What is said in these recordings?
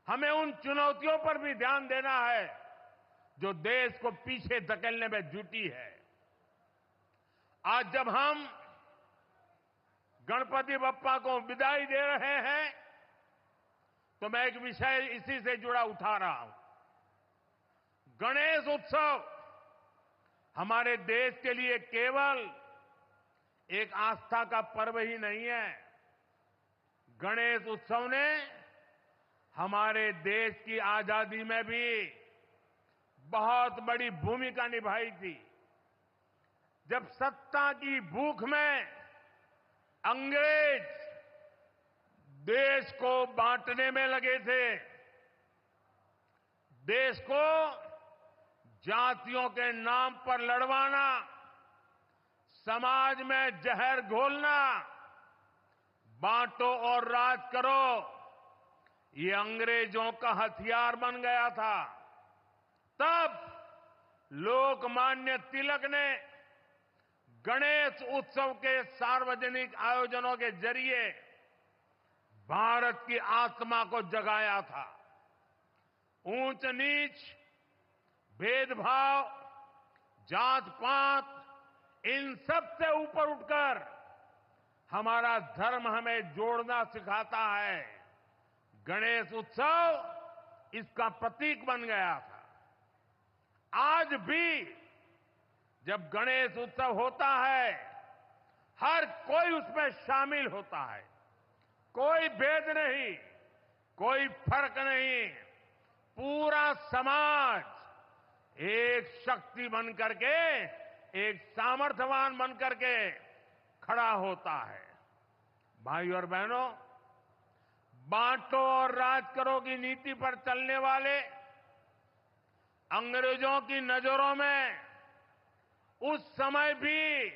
हमें उन चुनौतियों पर भी ध्यान देना है जो देश को पीछे धकेलने में जुटी है। आज जब हम गणपति बप्पा को विदाई दे रहे हैं तो मैं एक विषय इसी से जुड़ा उठा रहा हूं। गणेश उत्सव हमारे देश के लिए केवल एक आस्था का पर्व ही नहीं है। गणेश उत्सव ने हमारे देश की आजादी में भी बहुत बड़ी भूमिका निभाई थी। जब सत्ता की भूख में अंग्रेज देश को बांटने में लगे थे, देश को जातियों के नाम पर लड़वाना, समाज में जहर घोलना, बांटो और राज करो, ये अंग्रेजों का हथियार बन गया था। तब लोकमान्य तिलक ने गणेश उत्सव के सार्वजनिक आयोजनों के जरिए भारत की आत्मा को जगाया था। ऊंच नीच, भेदभाव, जात पात, इन सब से ऊपर उठकर हमारा धर्म हमें जोड़ना सिखाता है। गणेश उत्सव इसका प्रतीक बन गया था। आज भी जब गणेश उत्सव होता है, हर कोई उसमें शामिल होता है। कोई भेद नहीं, कोई फर्क नहीं। पूरा समाज एक शक्ति बन करके, एक सामर्थ्यवान बन करके खड़ा होता है। भाई और बहनों, बांटो और राज करो की नीति पर चलने वाले अंग्रेजों की नजरों में उस समय भी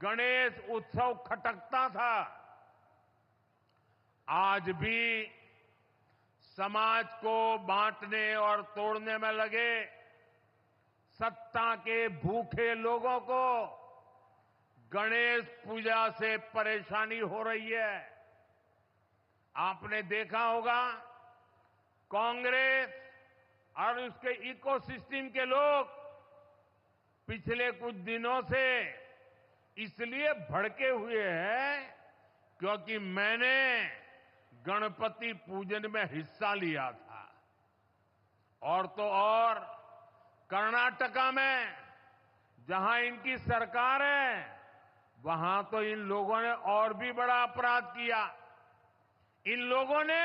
गणेश उत्सव खटकता था। आज भी समाज को बांटने और तोड़ने में लगे सत्ता के भूखे लोगों को गणेश पूजा से परेशानी हो रही है। आपने देखा होगा, कांग्रेस और उसके इकोसिस्टम के लोग पिछले कुछ दिनों से इसलिए भड़के हुए हैं क्योंकि मैंने गणपति पूजन में हिस्सा लिया था। और तो और कर्नाटका में जहां इनकी सरकार है, वहां तो इन लोगों ने और भी बड़ा अपराध किया। इन लोगों ने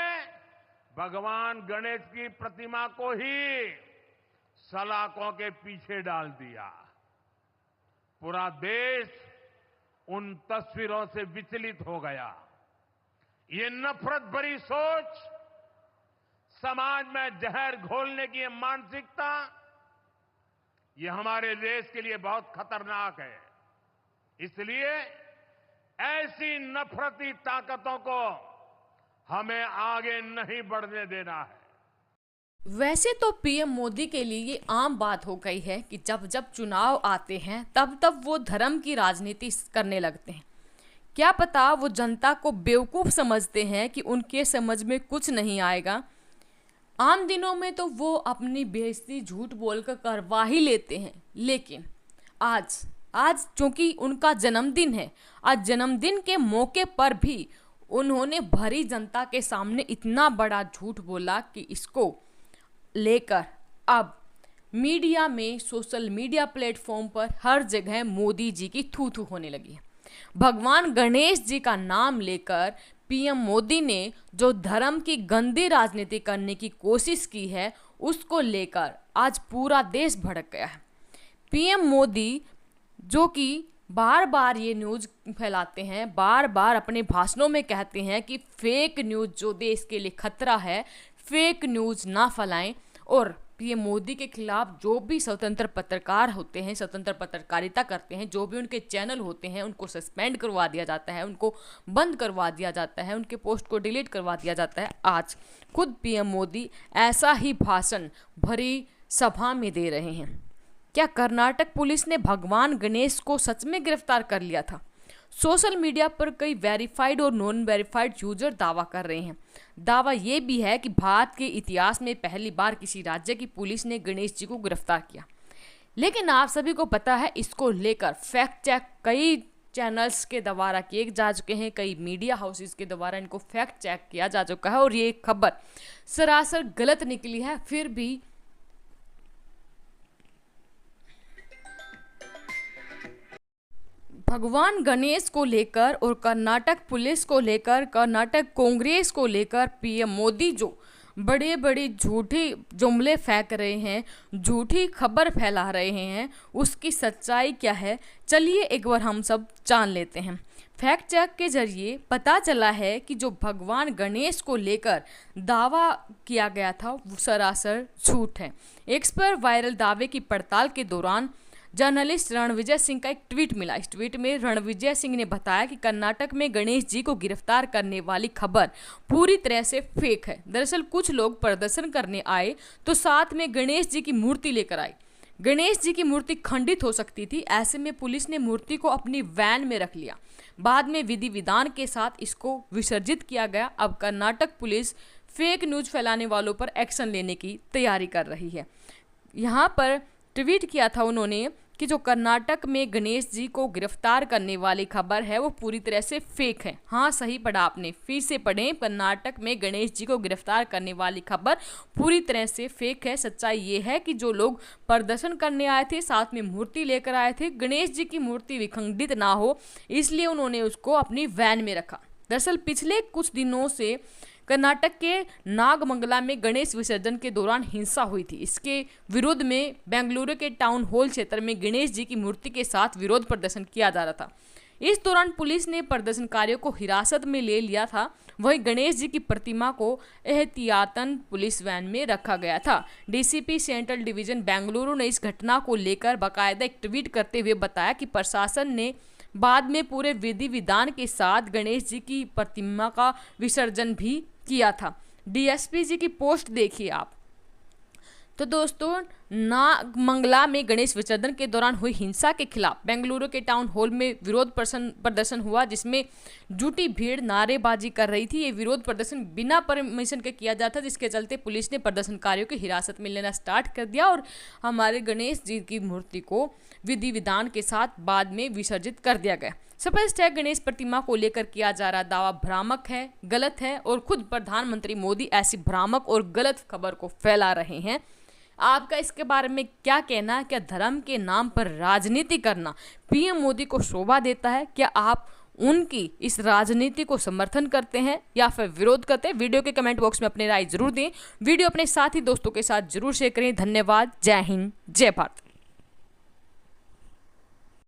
भगवान गणेश की प्रतिमा को ही सलाखों के पीछे डाल दिया। पूरा देश उन तस्वीरों से विचलित हो गया। ये नफरत भरी सोच, समाज में जहर घोलने की ये मानसिकता, ये हमारे देश के लिए बहुत खतरनाक है। इसलिए ऐसी नफरती ताकतों को हमें आगे नहीं बढ़ने देना है। वैसे तो पीएम मोदी के लिए ये आम बात हो गई है कि जब जब चुनाव आते हैं तब तब वो धर्म की राजनीति करने लगते हैं। क्या पता वो जनता को बेवकूफ़ समझते हैं कि उनके समझ में कुछ नहीं आएगा। आम दिनों में तो वो अपनी बेइज्जती झूठ बोलकर करवा ही लेते हैं, लेकिन आज चूंकि उनका जन्मदिन है, आज जन्मदिन के मौके पर भी उन्होंने भरी जनता के सामने इतना बड़ा झूठ बोला कि इसको लेकर अब मीडिया में, सोशल मीडिया प्लेटफॉर्म पर हर जगह मोदी जी की थू थू होने लगी है। भगवान गणेश जी का नाम लेकर पीएम मोदी ने जो धर्म की गंदी राजनीति करने की कोशिश की है, उसको लेकर आज पूरा देश भड़क गया है। पीएम मोदी जो कि बार बार ये न्यूज़ फैलाते हैं, बार बार अपने भाषणों में कहते हैं कि फेक न्यूज़ जो देश के लिए खतरा है, फेक न्यूज़ ना फैलाएं। और पीएम मोदी के खिलाफ जो भी स्वतंत्र पत्रकार होते हैं, स्वतंत्र पत्रकारिता करते हैं, जो भी उनके चैनल होते हैं, उनको सस्पेंड करवा दिया जाता है, उनको बंद करवा दिया जाता है, उनके पोस्ट को डिलीट करवा दिया जाता है। आज खुद पीएम मोदी ऐसा ही भाषण भरी सभा में दे रहे हैं। क्या कर्नाटक पुलिस ने भगवान गणेश को सच में गिरफ्तार कर लिया था? सोशल मीडिया पर कई वेरीफाइड और नॉन वेरीफाइड यूजर दावा कर रहे हैं। दावा ये भी है कि भारत के इतिहास में पहली बार किसी राज्य की पुलिस ने गणेश जी को गिरफ्तार किया। लेकिन आप सभी को पता है, इसको लेकर फैक्ट चेक कई चैनल्स के द्वारा किए जा चुके हैं, कई मीडिया हाउसेस के द्वारा इनको फैक्ट चेक किया जा चुका है और ये खबर सरासर गलत निकली है। फिर भी भगवान गणेश को लेकर और कर्नाटक पुलिस को लेकर, कर्नाटक कांग्रेस को लेकर पीएम मोदी जो बड़े बड़े झूठे जुमले फेंक रहे हैं, झूठी खबर फैला रहे हैं, उसकी सच्चाई क्या है चलिए एक बार हम सब जान लेते हैं। फैक्ट चेक के जरिए पता चला है कि जो भगवान गणेश को लेकर दावा किया गया था वो सरासर झूठ है। एक्स पर वायरल दावे की पड़ताल के दौरान जर्नलिस्ट रणविजय सिंह का एक ट्वीट मिला। इस ट्वीट में रणविजय सिंह ने बताया कि कर्नाटक में गणेश जी को गिरफ्तार करने वाली खबर पूरी तरह से फेक है। दरअसल कुछ लोग प्रदर्शन करने आए तो साथ में गणेश जी की मूर्ति लेकर आए। गणेश जी की मूर्ति खंडित हो सकती थी, ऐसे में पुलिस ने मूर्ति को अपनी वैन में रख लिया। बाद में विधि विधान के साथ इसको विसर्जित किया गया। अब कर्नाटक पुलिस फेक न्यूज फैलाने वालों पर एक्शन लेने की तैयारी कर रही है। यहाँ पर ट्वीट किया था उन्होंने कि जो कर्नाटक में गणेश जी को गिरफ्तार करने वाली खबर है वो पूरी तरह से फेक है। हाँ, सही पढ़ा आपने, फिर से पढ़ें, कर्नाटक में गणेश जी को गिरफ्तार करने वाली खबर पूरी तरह से फेक है। सच्चाई ये है कि जो लोग प्रदर्शन करने आए थे, साथ में मूर्ति लेकर आए थे, गणेश जी की मूर्ति विखंडित ना हो इसलिए उन्होंने उसको अपनी वैन में रखा। दरअसल पिछले कुछ दिनों से कर्नाटक के नागमंगला में गणेश विसर्जन के दौरान हिंसा हुई थी। इसके विरोध में बेंगलुरु के टाउन हॉल क्षेत्र में गणेश जी की मूर्ति के साथ विरोध प्रदर्शन किया जा रहा था। इस दौरान पुलिस ने प्रदर्शनकारियों को हिरासत में ले लिया था। वहीं गणेश जी की प्रतिमा को एहतियातन पुलिस वैन में रखा गया था। डीसीपी सेंट्रल डिवीजन बेंगलुरु ने इस घटना को लेकर बाकायदा एक ट्वीट करते हुए बताया कि प्रशासन ने बाद में पूरे विधि विधान के साथ गणेश जी की प्रतिमा का विसर्जन भी किया था। डीएसपी जी की पोस्ट देखिए आप। तो दोस्तों, नागमंगला में गणेश विसर्जन के दौरान हुई हिंसा के खिलाफ बेंगलुरु के टाउन हॉल में विरोध प्रदर्शन हुआ, जिसमें जुटी भीड़ नारेबाजी कर रही थी। ये विरोध प्रदर्शन बिना परमिशन के किया जाता, जिसके चलते पुलिस ने प्रदर्शनकारियों की हिरासत में लेना स्टार्ट कर दिया और हमारे गणेश जी की मूर्ति को विधि विधान के साथ बाद में विसर्जित कर दिया गया। स्पष्ट है, गणेश प्रतिमा को लेकर किया जा रहा दावा भ्रामक है, गलत है और खुद प्रधानमंत्री मोदी ऐसी भ्रामक और गलत खबर को फैला रहे हैं। आपका इसके बारे में क्या कहना है? क्या धर्म के नाम पर राजनीति करना पीएम मोदी को शोभा देता है? क्या आप उनकी इस राजनीति को समर्थन करते हैं या फिर विरोध करते हैं? वीडियो के कमेंट बॉक्स में अपनी राय जरूर दें। वीडियो अपने साथी दोस्तों के साथ जरूर शेयर करें। धन्यवाद। जय हिंद, जय भारत।